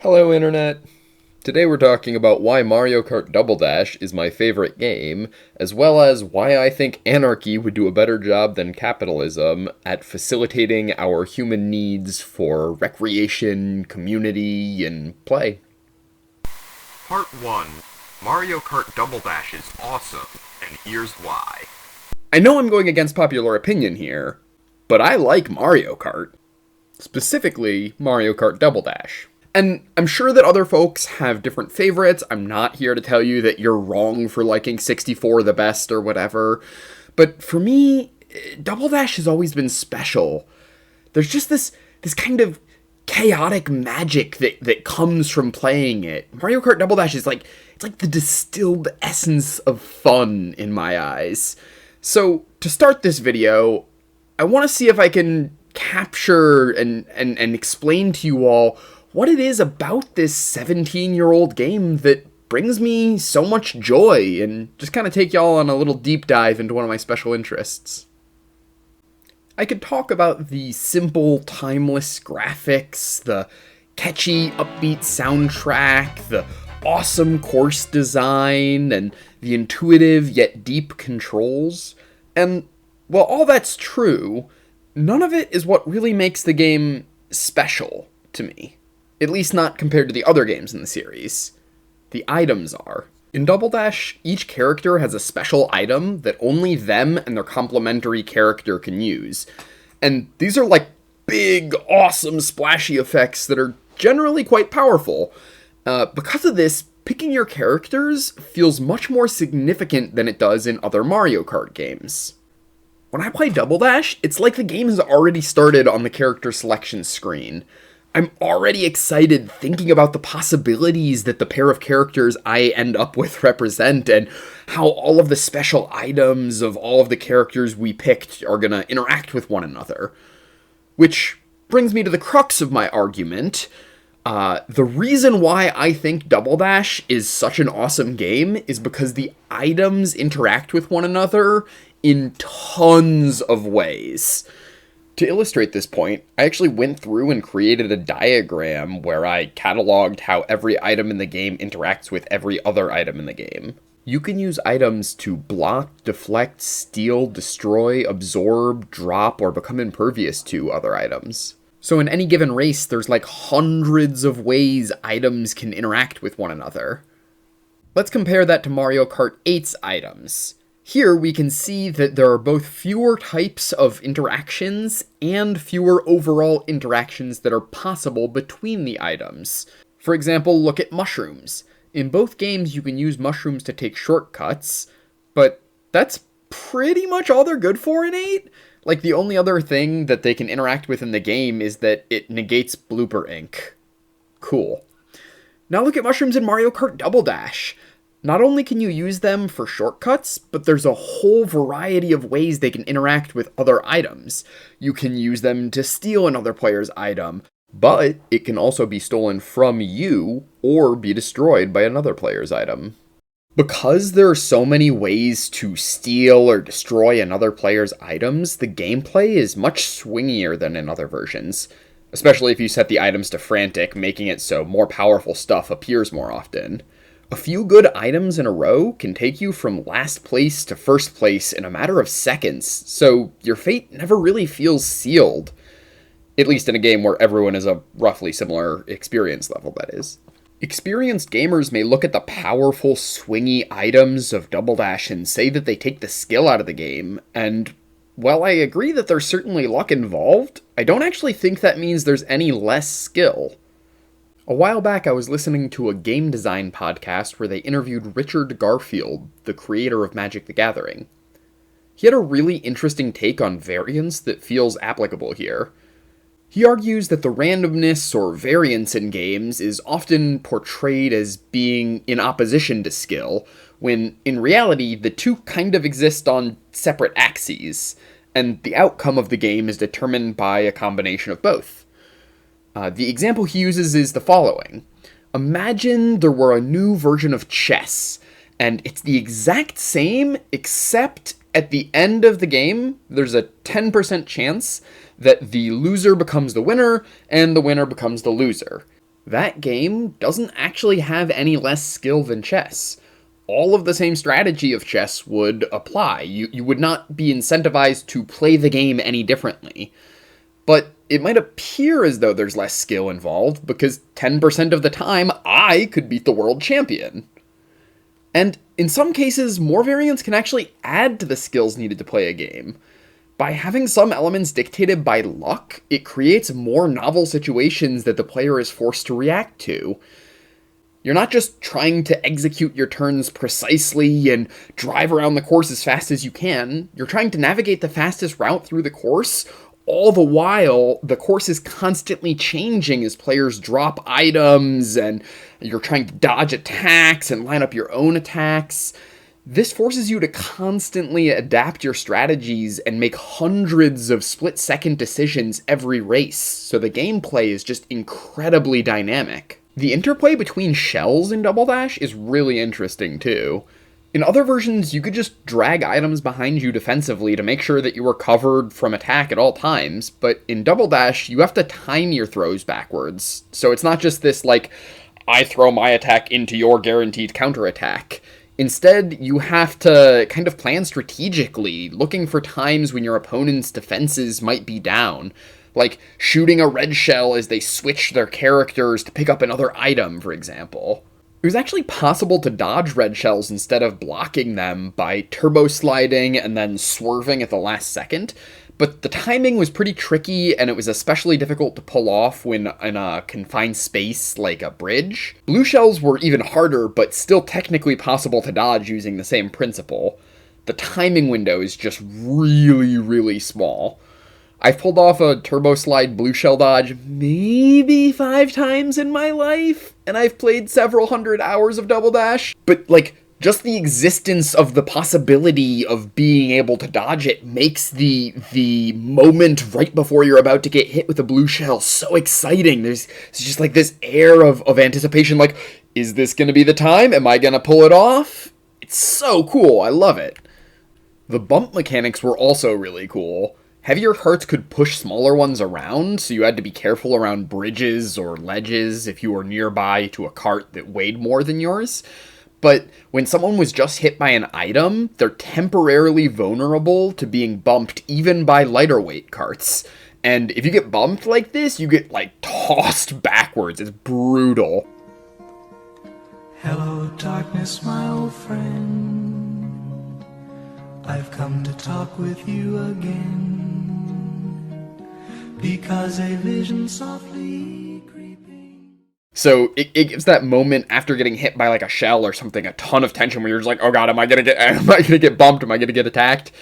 Hello, Internet! Today we're talking about why Mario Kart Double Dash is my favorite game, as well as why I think anarchy would do a better job than capitalism at facilitating our human needs for recreation, community, and play. Part 1. Mario Kart Double Dash is awesome, and here's why. I know I'm going against popular opinion here, but I like Mario Kart. Specifically, Mario Kart Double Dash. And I'm sure that other folks have different favorites. I'm not here to tell you that you're wrong for liking 64 the best or whatever. But for me, Double Dash has always been special. There's just this kind of chaotic magic that comes from playing it. Mario Kart Double Dash is it's like the distilled essence of fun in my eyes. So, to start this video, I want to see if I can capture and explain to you all what it is about this 17-year-old game that brings me so much joy, and just kind of take y'all on a little deep dive into one of my special interests. I could talk about the simple, timeless graphics, the catchy, upbeat soundtrack, the awesome course design, and the intuitive yet deep controls. And while all that's true, none of it is what really makes the game special to me. At least not compared to the other games in the series. The items are. In Double Dash, each character has a special item that only them and their complementary character can use. And these are like big, awesome, splashy effects that are generally quite powerful. Because of this, picking your characters feels much more significant than it does in other Mario Kart games. When I play Double Dash, it's like the game has already started on the character selection screen. I'm already excited thinking about the possibilities that the pair of characters I end up with represent, and how all of the special items of all of the characters we picked are gonna interact with one another. Which brings me to the crux of my argument. The reason why I think Double Dash is such an awesome game is because the items interact with one another in tons of ways. To illustrate this point, I actually went through and created a diagram where I cataloged how every item in the game interacts with every other item in the game. You can use items to block, deflect, steal, destroy, absorb, drop, or become impervious to other items. So in any given race, there's like hundreds of ways items can interact with one another. Let's compare that to Mario Kart 8's items. Here we can see that there are both fewer types of interactions and fewer overall interactions that are possible between the items. For example, look at mushrooms. In both games you can use mushrooms to take shortcuts, but that's pretty much all they're good for in 8. Like, the only other thing that they can interact with in the game is that it negates blooper ink. Cool. Now look at mushrooms in Mario Kart Double Dash. Not only can you use them for shortcuts, but there's a whole variety of ways they can interact with other items. You can use them to steal another player's item, but it can also be stolen from you or be destroyed by another player's item. Because there are so many ways to steal or destroy another player's items, the gameplay is much swingier than in other versions, especially if you set the items to frantic, making it so more powerful stuff appears more often. A few good items in a row can take you from last place to first place in a matter of seconds, so your fate never really feels sealed. At least in a game where everyone has a roughly similar experience level, that is. Experienced gamers may look at the powerful, swingy items of Double Dash and say that they take the skill out of the game, and while I agree that there's certainly luck involved, I don't actually think that means there's any less skill. A while back, I was listening to a game design podcast where they interviewed Richard Garfield, the creator of Magic the Gathering. He had a really interesting take on variance that feels applicable here. He argues that the randomness or variance in games is often portrayed as being in opposition to skill, when in reality the two kind of exist on separate axes, and the outcome of the game is determined by a combination of both. The example he uses is the following. Imagine there were a new version of chess, and it's the exact same, except at the end of the game, there's a 10% chance that the loser becomes the winner, and the winner becomes the loser. That game doesn't actually have any less skill than chess. All of the same strategy of chess would apply. You would not be incentivized to play the game any differently. But it might appear as though there's less skill involved, because 10% of the time, I could beat the world champion. And in some cases, more variants can actually add to the skills needed to play a game. By having some elements dictated by luck, it creates more novel situations that the player is forced to react to. You're not just trying to execute your turns precisely and drive around the course as fast as you can, you're trying to navigate the fastest route through the course. All the while, the course is constantly changing as players drop items, and you're trying to dodge attacks and line up your own attacks. This forces you to constantly adapt your strategies and make hundreds of split-second decisions every race, so the gameplay is just incredibly dynamic. The interplay between shells in Double Dash is really interesting too. In other versions, you could just drag items behind you defensively to make sure that you were covered from attack at all times, but in Double Dash, you have to time your throws backwards. So it's not just this, like, I throw my attack into your guaranteed counterattack. Instead, you have to kind of plan strategically, looking for times when your opponent's defenses might be down. Like shooting a red shell as they switch their characters to pick up another item, for example. It was actually possible to dodge red shells instead of blocking them by turbo sliding and then swerving at the last second, but the timing was pretty tricky and it was especially difficult to pull off when in a confined space like a bridge. Blue shells were even harder, but still technically possible to dodge using the same principle. The timing window is just really, really small. I've pulled off a turbo slide blue shell dodge maybe 5 times in my life, and I've played several hundred hours of Double Dash, but like, just the existence of the possibility of being able to dodge it makes the moment right before you're about to get hit with a blue shell so exciting. There's just like this air of anticipation, like, is this gonna be the time? Am I gonna pull it off? It's so cool, I love it. The bump mechanics were also really cool. Heavier carts could push smaller ones around, so you had to be careful around bridges or ledges if you were nearby to a cart that weighed more than yours. But when someone was just hit by an item, they're temporarily vulnerable to being bumped even by lighter weight carts. And if you get bumped like this, you get, like, tossed backwards. It's brutal. Hello, darkness, my old friend. I've come to talk with you again. Because a vision softly creeping. So it gives that moment after getting hit by like a shell or something, a ton of tension where you're just like, oh god, am I gonna get bumped? Am I gonna get attacked?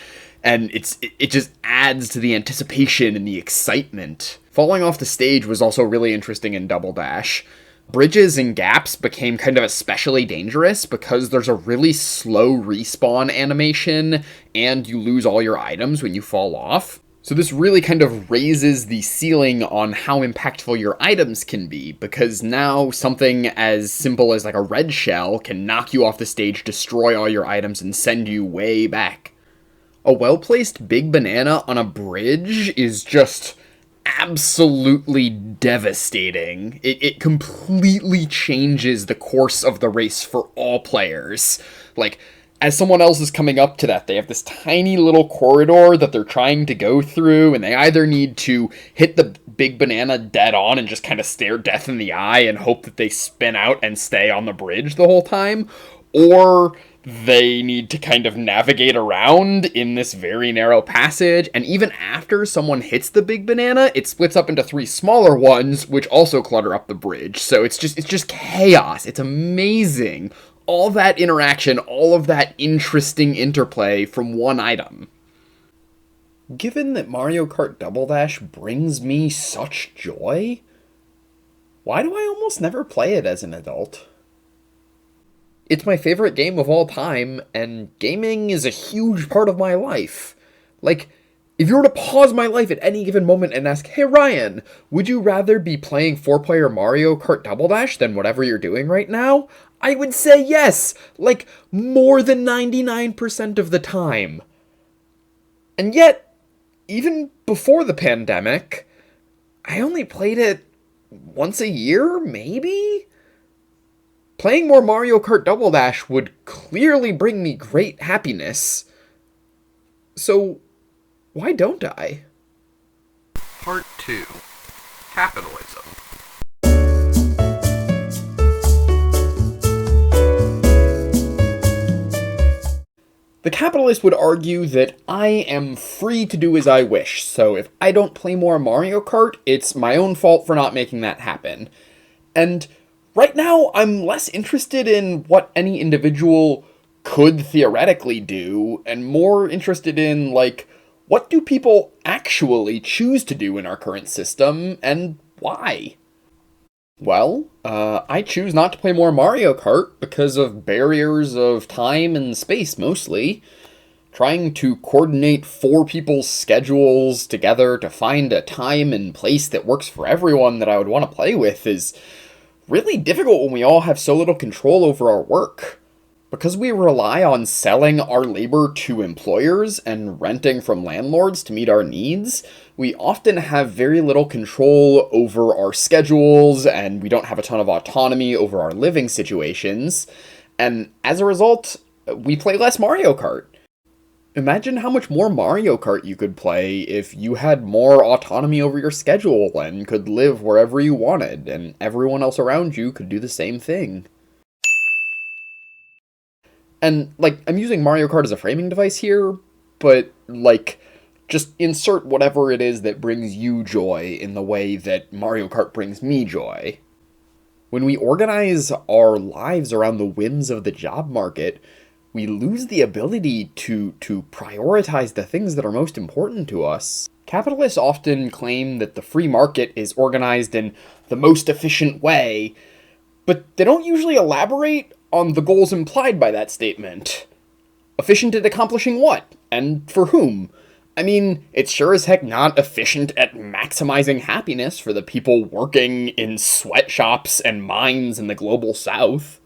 And it just adds to the anticipation and the excitement. Falling off the stage was also really interesting in Double Dash. Bridges and gaps became kind of especially dangerous because there's a really slow respawn animation and you lose all your items when you fall off. So this really kind of raises the ceiling on how impactful your items can be, because now something as simple as like a red shell can knock you off the stage, destroy all your items, and send you way back. A well-placed big banana on a bridge is just absolutely devastating. It completely changes the course of the race for all players. Like, as someone else is coming up to that, they have this tiny little corridor that they're trying to go through, and they either need to hit the big banana dead on and just kind of stare death in the eye and hope that they spin out and stay on the bridge the whole time, or they need to kind of navigate around in this very narrow passage, and even after someone hits the big banana, it splits up into 3 smaller ones, which also clutter up the bridge. So it's just chaos. It's amazing. All that interaction, all of that interesting interplay from one item. Given that Mario Kart Double Dash brings me such joy, why do I almost never play it as an adult? It's my favorite game of all time, and gaming is a huge part of my life. Like, if you were to pause my life at any given moment and ask, hey Ryan, would you rather be playing 4-player Mario Kart Double Dash than whatever you're doing right now? I would say yes, like more than 99% of the time. And yet, even before the pandemic, I only played it once a year, maybe? Playing more Mario Kart Double Dash would clearly bring me great happiness. So, why don't I? Part 2. Capitalism. The capitalist would argue that I am free to do as I wish, so if I don't play more Mario Kart, it's my own fault for not making that happen. And right now, I'm less interested in what any individual could theoretically do, and more interested in, like, what do people actually choose to do in our current system, and why? Well, I choose not to play more Mario Kart because of barriers of time and space, mostly. Trying to coordinate 4 people's schedules together to find a time and place that works for everyone that I would want to play with is really difficult when we all have so little control over our work. Because we rely on selling our labor to employers and renting from landlords to meet our needs, we often have very little control over our schedules, and we don't have a ton of autonomy over our living situations, and as a result, we play less Mario Kart. Imagine how much more Mario Kart you could play if you had more autonomy over your schedule and could live wherever you wanted, and everyone else around you could do the same thing. And, like, I'm using Mario Kart as a framing device here, but, like, just insert whatever it is that brings you joy in the way that Mario Kart brings me joy. When we organize our lives around the whims of the job market, we lose the ability to prioritize the things that are most important to us. Capitalists often claim that the free market is organized in the most efficient way, but they don't usually elaborate on the goals implied by that statement. Efficient at accomplishing what? And for whom? I mean, it's sure as heck not efficient at maximizing happiness for the people working in sweatshops and mines in the global south.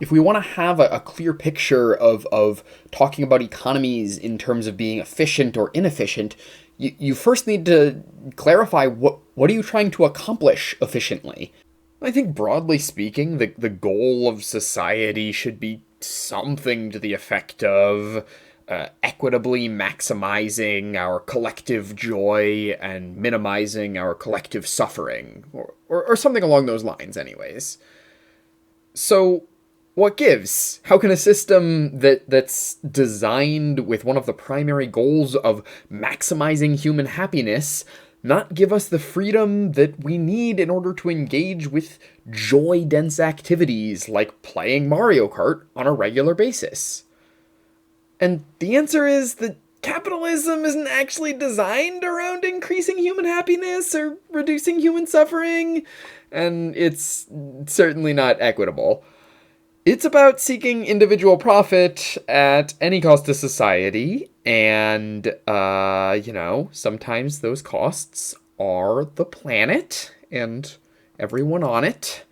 If we want to have a clear picture of talking about economies in terms of being efficient or inefficient, you first need to clarify what are you trying to accomplish efficiently. I think broadly speaking, the goal of society should be something to the effect of equitably maximizing our collective joy and minimizing our collective suffering, or something along those lines anyways. So, what gives? How can a system that's designed with one of the primary goals of maximizing human happiness not give us the freedom that we need in order to engage with joy-dense activities like playing Mario Kart on a regular basis? And the answer is that capitalism isn't actually designed around increasing human happiness or reducing human suffering, and it's certainly not equitable. It's about seeking individual profit at any cost to society, and, sometimes those costs are the planet and everyone on it.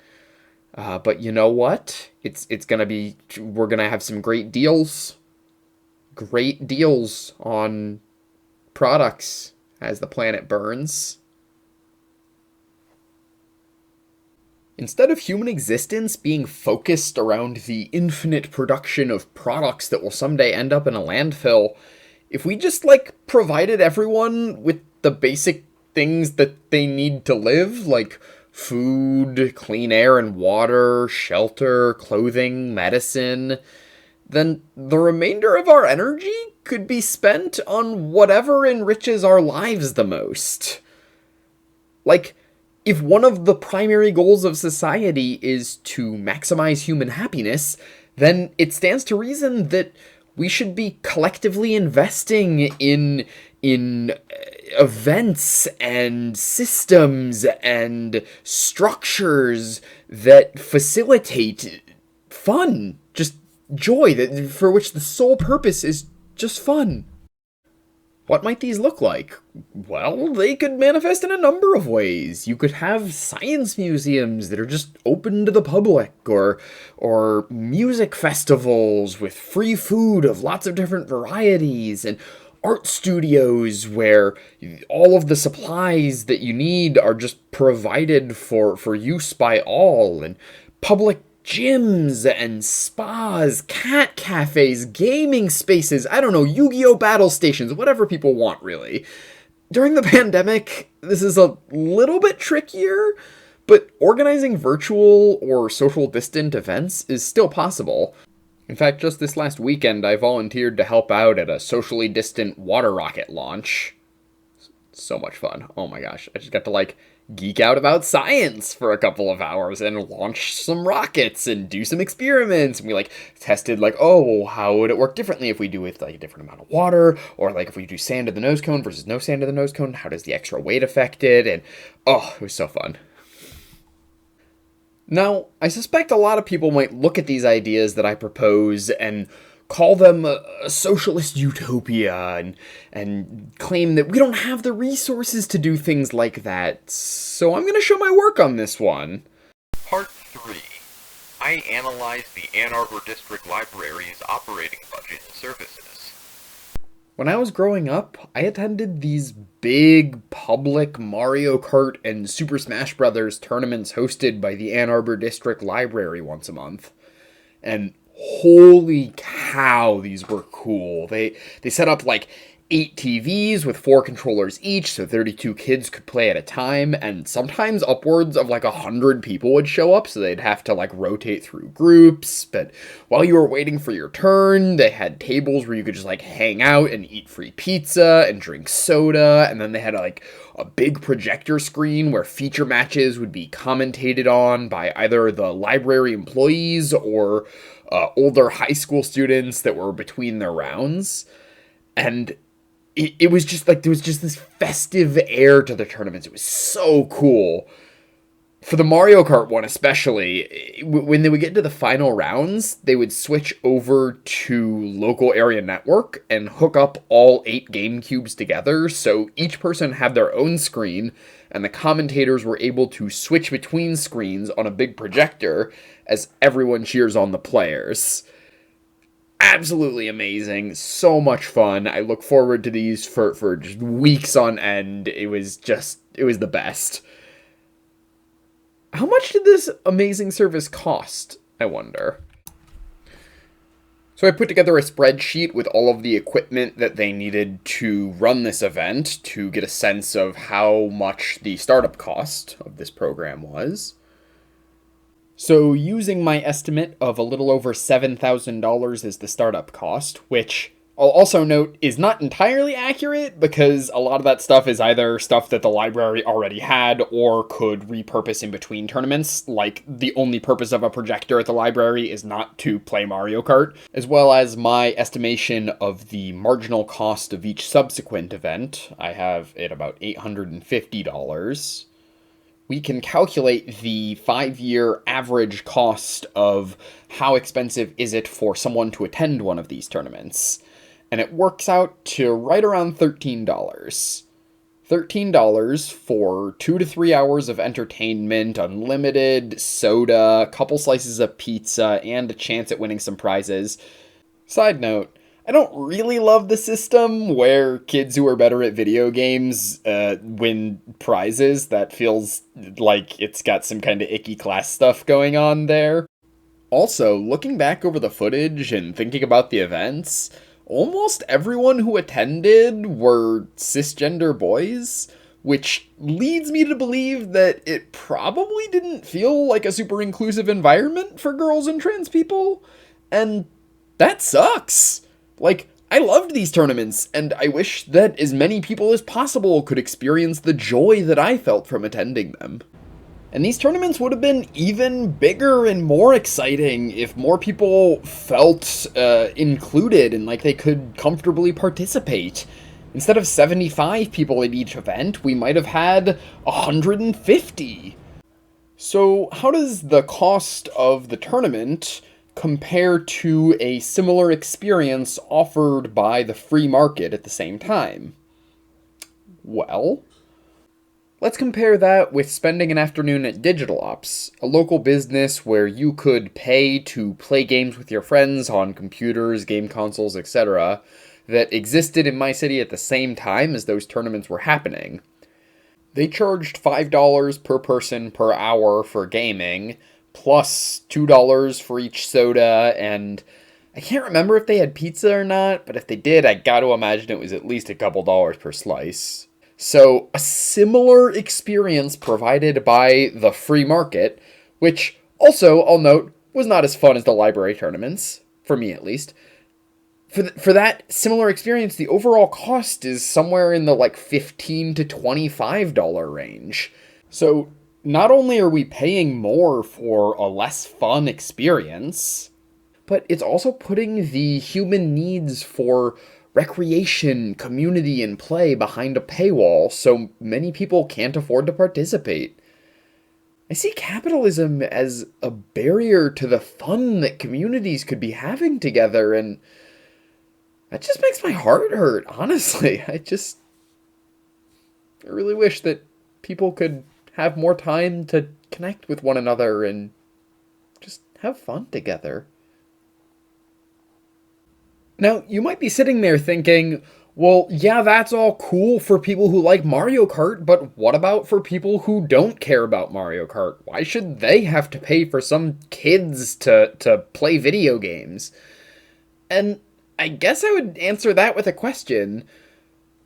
But you know what? We're gonna have some great deals on products as the planet burns. Instead of human existence being focused around the infinite production of products that will someday end up in a landfill, if we just, provided everyone with the basic things that they need to live, like food, clean air and water, shelter, clothing, medicine, then the remainder of our energy could be spent on whatever enriches our lives the most. If one of the primary goals of society is to maximize human happiness, then it stands to reason that we should be collectively investing in events and systems and structures that facilitate fun, just joy, for which the sole purpose is just fun. What might these look like? Well, they could manifest in a number of ways. You could have science museums that are just open to the public, or music festivals with free food of lots of different varieties, and art studios where all of the supplies that you need are just provided for use by all, and public gyms and spas, cat cafes, gaming spaces, I don't know, Yu-Gi-Oh! Battle stations, whatever people want, really. During the pandemic, this is a little bit trickier, but organizing virtual or social distant events is still possible. In fact, just this last weekend, I volunteered to help out at a socially distant water rocket launch. So much fun. Oh my gosh. I just got to, geek out about science for a couple of hours and launch some rockets and do some experiments. And we, tested, how would it work differently if we do it with, a different amount of water? Or, if we do sand in the nose cone versus no sand in the nose cone? How does the extra weight affect it? And, it was so fun. Now, I suspect a lot of people might look at these ideas that I propose and call them a socialist utopia and claim that we don't have the resources to do things like that. So I'm going to show my work on this one. Part 3. I analyzed the Ann Arbor District Library's operating budget and services. When I was growing up, I attended these big public Mario Kart and Super Smash Bros. Tournaments hosted by the Ann Arbor District Library once a month. And holy cow, these were cool. They set up 8 TVs with 4 controllers each, so 32 kids could play at a time, and sometimes upwards of 100 people would show up, so they'd have to rotate through groups. But while you were waiting for your turn, they had tables where you could just hang out and eat free pizza and drink soda, and then they had a big projector screen where feature matches would be commentated on by either the library employees or older high school students that were between their rounds. And it was just there was just this festive air to the tournaments. It was so cool. For the Mario Kart one especially, when they would get to the final rounds, they would switch over to local area network and hook up all 8 GameCubes together, so each person had their own screen, and the commentators were able to switch between screens on a big projector as everyone cheers on the players. Absolutely amazing. So much fun. I look forward to these for just weeks on end. It was the best. How much did this amazing service cost, I wonder? So I put together a spreadsheet with all of the equipment that they needed to run this event to get a sense of how much the startup cost of this program was. So using my estimate of a little over $7,000 as the startup cost, which I'll also note is not entirely accurate because a lot of that stuff is either stuff that the library already had or could repurpose in between tournaments, the only purpose of a projector at the library is not to play Mario Kart, as well as my estimation of the marginal cost of each subsequent event. I have it about $850. We can calculate the 5-year average cost of how expensive is it for someone to attend one of these tournaments. And it works out to right around $13. $13 for 2 to 3 hours of entertainment, unlimited soda, a couple slices of pizza, and a chance at winning some prizes. Side note, I don't really love the system where kids who are better at video games win prizes. That feels like it's got some kind of icky class stuff going on there. Also, looking back over the footage and thinking about the events, almost everyone who attended were cisgender boys, which leads me to believe that it probably didn't feel like a super inclusive environment for girls and trans people. And that sucks. I loved these tournaments, and I wish that as many people as possible could experience the joy that I felt from attending them. And these tournaments would have been even bigger and more exciting if more people felt included and like they could comfortably participate. Instead of 75 people at each event, we might have had 150. So how does the cost of the tournament compare to a similar experience offered by the free market at the same time? Well, let's compare that with spending an afternoon at Digital Ops, a local business where you could pay to play games with your friends on computers, game consoles, etc., that existed in my city at the same time as those tournaments were happening. They charged $5 per person per hour for gaming, plus $2 for each soda, and I can't remember if they had pizza or not, but if they did, I gotta imagine it was at least a couple dollars per slice. So, a similar experience provided by the free market, which also, I'll note, was not as fun as the library tournaments, for me at least. For that similar experience, the overall cost is somewhere in the like $15 to $25 range. So, not only are we paying more for a less fun experience, but it's also putting the human needs for recreation, community, and play behind a paywall so many people can't afford to participate. I see capitalism as a barrier to the fun that communities could be having together, and that just makes my heart hurt, honestly. I really wish that people could have more time to connect with one another and just have fun together. Now, you might be sitting there thinking, well, yeah, that's all cool for people who like Mario Kart, but what about for people who don't care about Mario Kart? Why should they have to pay for some kids to play video games? And I guess I would answer that with a question.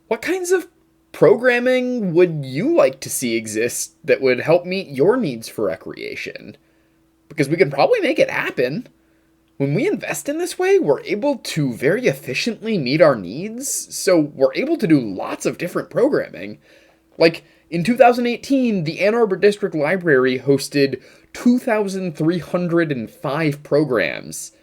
What kinds of programming would you like to see exist that would help meet your needs for recreation? Because we can probably make it happen. When we invest in this way, we're able to very efficiently meet our needs, so we're able to do lots of different programming. Like, in 2018, the Ann Arbor District Library hosted 2,305 programs.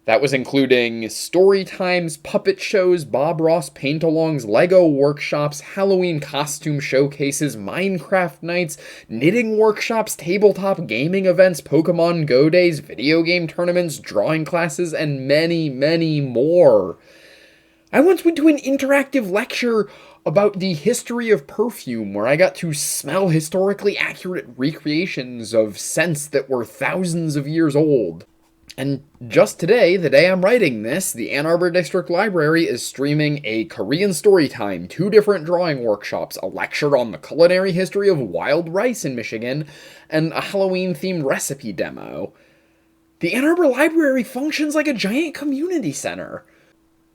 That was including story times, puppet shows, Bob Ross paint-alongs, Lego workshops, Halloween costume showcases, Minecraft nights, knitting workshops, tabletop gaming events, Pokemon Go days, video game tournaments, drawing classes, and many, many more. I once went to an interactive lecture about the history of perfume, where I got to smell historically accurate recreations of scents that were thousands of years old. And just today, the day I'm writing this, the Ann Arbor District Library is streaming a Korean Storytime, 2 different drawing workshops, a lecture on the culinary history of wild rice in Michigan, and a Halloween-themed recipe demo. The Ann Arbor Library functions like a giant community center.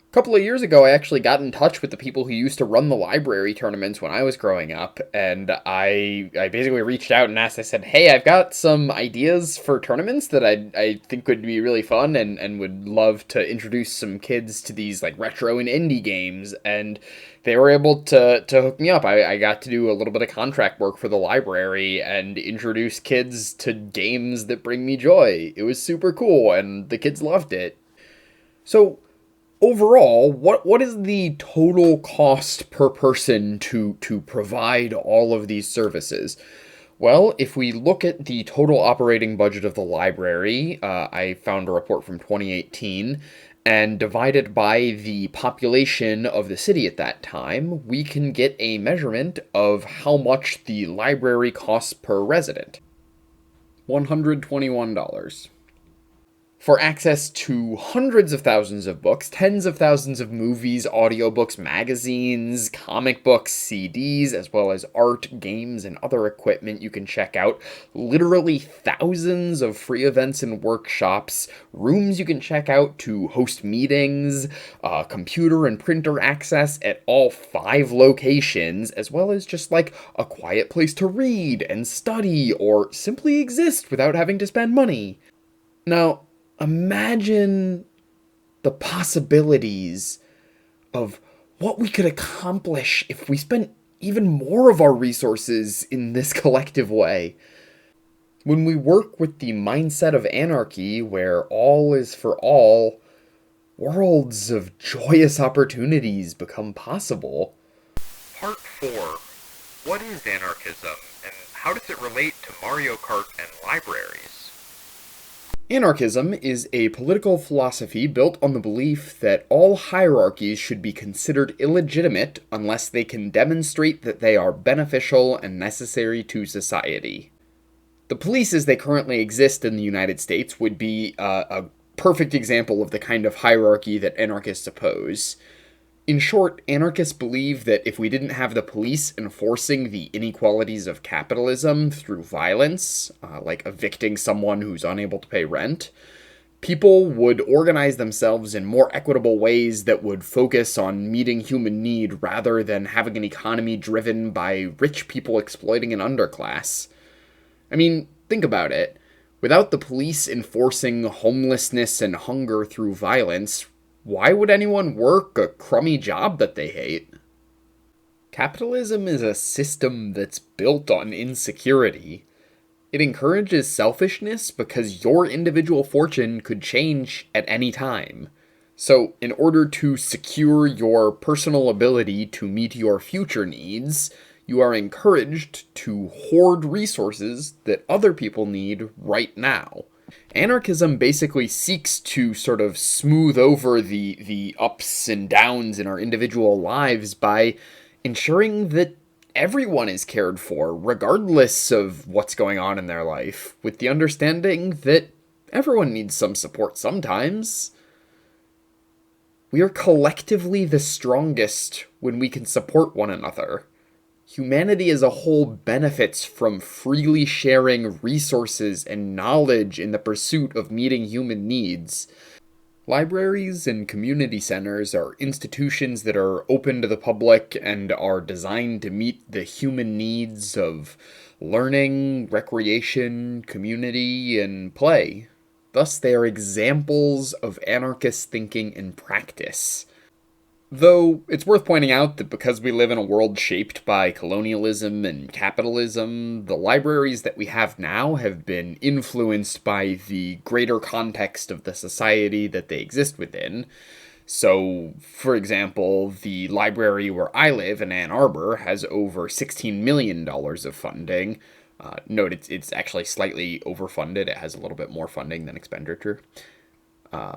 A couple of years ago, I actually got in touch with the people who used to run the library tournaments when I was growing up, and I basically reached out and asked, I said, hey, I've got some ideas for tournaments that I think would be really fun and would love to introduce some kids to these like retro and indie games, and they were able to hook me up. I got to do a little bit of contract work for the library and introduce kids to games that bring me joy. It was super cool, and the kids loved it. So, overall, what is the total cost per person to provide all of these services? Well, if we look at the total operating budget of the library, I found a report from 2018, and divide it by the population of the city at that time, we can get a measurement of how much the library costs per resident. $121. For access to hundreds of thousands of books, tens of thousands of movies, audiobooks, magazines, comic books, CDs, as well as art, games, and other equipment you can check out, literally thousands of free events and workshops, rooms you can check out to host meetings, computer and printer access at all 5 locations, as well as just like a quiet place to read and study or simply exist without having to spend money. Now, imagine the possibilities of what we could accomplish if we spent even more of our resources in this collective way. When we work with the mindset of anarchy, where all is for all, worlds of joyous opportunities become possible. Part 4. What is anarchism, and how does it relate to Mario Kart and libraries? Anarchism is a political philosophy built on the belief that all hierarchies should be considered illegitimate unless they can demonstrate that they are beneficial and necessary to society. The police as they currently exist in the United States would be a perfect example of the kind of hierarchy that anarchists oppose. In short, anarchists believe that if we didn't have the police enforcing the inequalities of capitalism through violence, like evicting someone who's unable to pay rent, people would organize themselves in more equitable ways that would focus on meeting human need rather than having an economy driven by rich people exploiting an underclass. I mean, think about it. Without the police enforcing homelessness and hunger through violence, why would anyone work a crummy job that they hate? Capitalism is a system that's built on insecurity. It encourages selfishness because your individual fortune could change at any time. So, in order to secure your personal ability to meet your future needs, you are encouraged to hoard resources that other people need right now. Anarchism basically seeks to sort of smooth over the ups and downs in our individual lives by ensuring that everyone is cared for, regardless of what's going on in their life, with the understanding that everyone needs some support sometimes. We are collectively the strongest when we can support one another. Humanity as a whole benefits from freely sharing resources and knowledge in the pursuit of meeting human needs. Libraries and community centers are institutions that are open to the public and are designed to meet the human needs of learning, recreation, community, and play. Thus, they are examples of anarchist thinking in practice. Though, it's worth pointing out that because we live in a world shaped by colonialism and capitalism, the libraries that we have now have been influenced by the greater context of the society that they exist within. So, for example, the library where I live in Ann Arbor has over $16 million of funding. Note it's actually slightly overfunded. It has a little bit more funding than expenditure.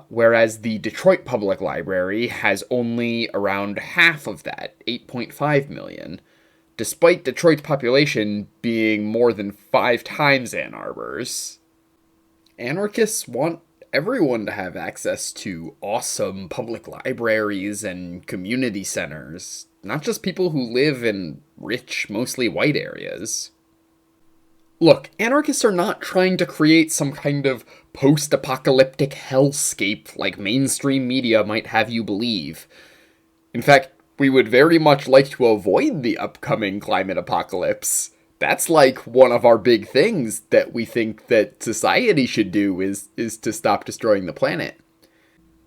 Whereas the Detroit Public Library has only around half of that, 8.5 million, despite Detroit's population being more than 5 times Ann Arbor's. Anarchists want everyone to have access to awesome public libraries and community centers, not just people who live in rich, mostly white areas. Look, anarchists are not trying to create some kind of post-apocalyptic hellscape like mainstream media might have you believe. In fact, we would very much like to avoid the upcoming climate apocalypse. That's like one of our big things that we think that society should do is to stop destroying the planet.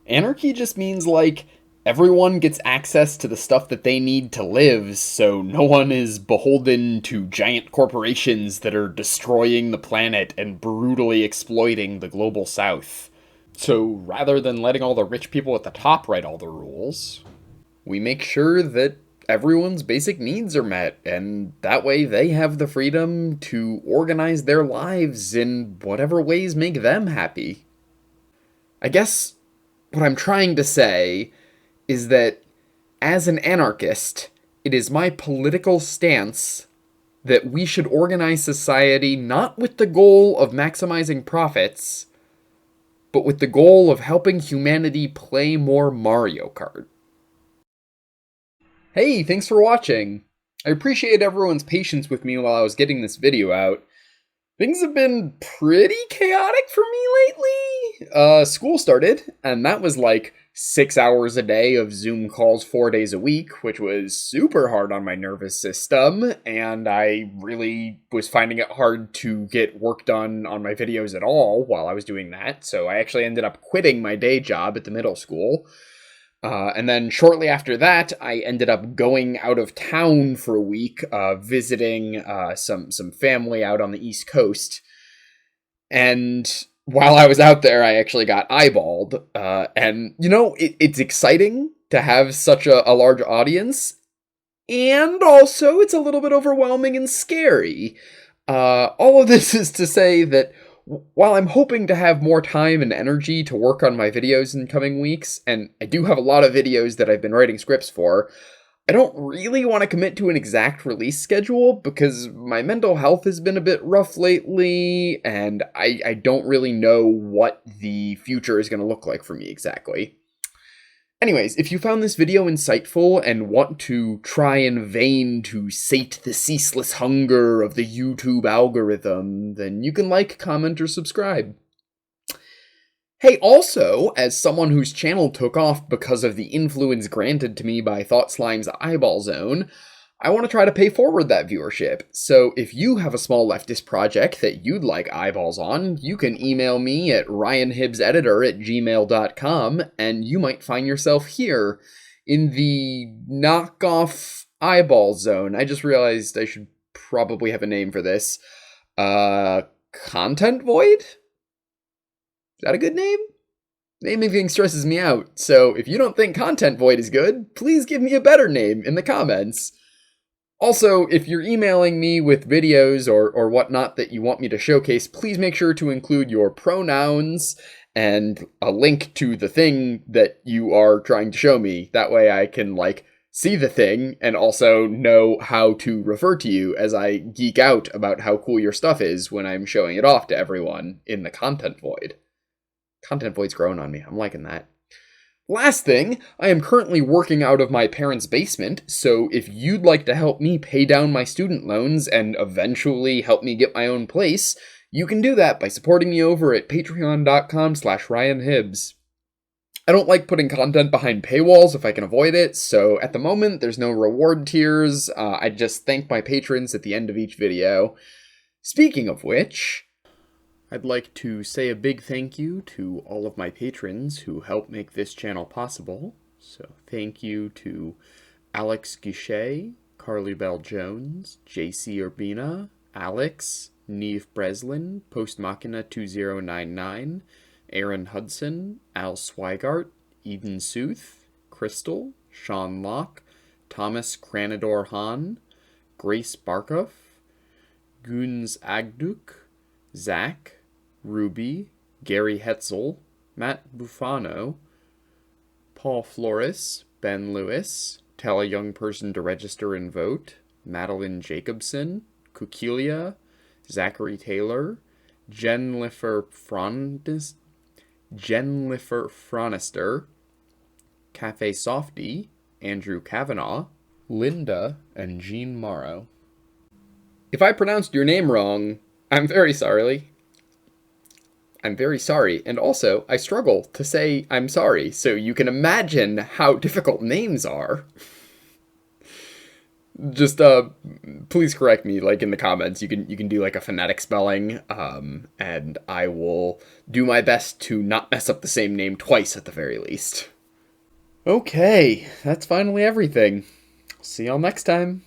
Anarchy just means like everyone gets access to the stuff that they need to live, so no one is beholden to giant corporations that are destroying the planet and brutally exploiting the global south. So rather than letting all the rich people at the top write all the rules, we make sure that everyone's basic needs are met, and that way they have the freedom to organize their lives in whatever ways make them happy. I guess what I'm trying to say is that, as an anarchist, it is my political stance that we should organize society not with the goal of maximizing profits, but with the goal of helping humanity play more Mario Kart. Hey, thanks for watching! I appreciate everyone's patience with me while I was getting this video out. Things have been pretty chaotic for me lately. School started, and that was like 6 hours a day of Zoom calls 4 days a week, which was super hard on my nervous system, and I really was finding it hard to get work done on my videos at all while I was doing that, so I actually ended up quitting my day job at the middle school. And then shortly after that, I ended up going out of town for a week, visiting some family out on the East Coast. And while I was out there, I actually got eyeballed. And, you know, it's exciting to have such a large audience. And also, it's a little bit overwhelming and scary. All of this is to say that while I'm hoping to have more time and energy to work on my videos in coming weeks, and I do have a lot of videos that I've been writing scripts for, I don't really want to commit to an exact release schedule because my mental health has been a bit rough lately, and I don't really know what the future is going to look like for me exactly. Anyways, if you found this video insightful and want to try in vain to sate the ceaseless hunger of the YouTube algorithm, then you can like, comment, or subscribe. Hey, also, as someone whose channel took off because of the influence granted to me by Thought Slime's Eyeball Zone, I want to try to pay forward that viewership. So if you have a small leftist project that you'd like eyeballs on, you can email me at ryanhibbseditor@gmail.com, and you might find yourself here in the knockoff eyeball zone. I just realized I should probably have a name for this. Content void? Is that a good name? Naming stresses me out, so if you don't think Content Void is good, please give me a better name in the comments. Also, if you're emailing me with videos or whatnot that you want me to showcase, please make sure to include your pronouns and a link to the thing that you are trying to show me. That way I can, see the thing and also know how to refer to you as I geek out about how cool your stuff is when I'm showing it off to everyone in the Content Void. Content Void's growing on me. I'm liking that. Last thing, I am currently working out of my parents' basement, so if you'd like to help me pay down my student loans and eventually help me get my own place, you can do that by supporting me over at patreon.com/RyanHibbs. I don't like putting content behind paywalls if I can avoid it, so at the moment there's no reward tiers. I just thank my patrons at the end of each video. Speaking of which, I'd like to say a big thank you to all of my patrons who help make this channel possible. So thank you to Alex Guichet, Carly Bell Jones, JC Urbina, Alex, Neve Breslin, Post Machina 2099, Aaron Hudson, Al Swigart, Eden Sooth, Crystal, Sean Locke, Thomas Cranador Hahn, Grace Barkoff, Guns Agduk, Zach, Ruby, Gary Hetzel, Matt Bufano, Paul Flores, Ben Lewis, Tell a Young Person to Register and Vote, Madeline Jacobson, Kukilia, Zachary Taylor, Jennifer Fronister, Cafe Softy, Andrew Kavanaugh, Linda, and Jean Morrow. If I pronounced your name wrong, I'm very sorry. And also, I struggle to say I'm sorry, so you can imagine how difficult names are. Just, please correct me, in the comments. You can do, a phonetic spelling, and I will do my best to not mess up the same name twice at the very least. Okay, that's finally everything. See y'all next time.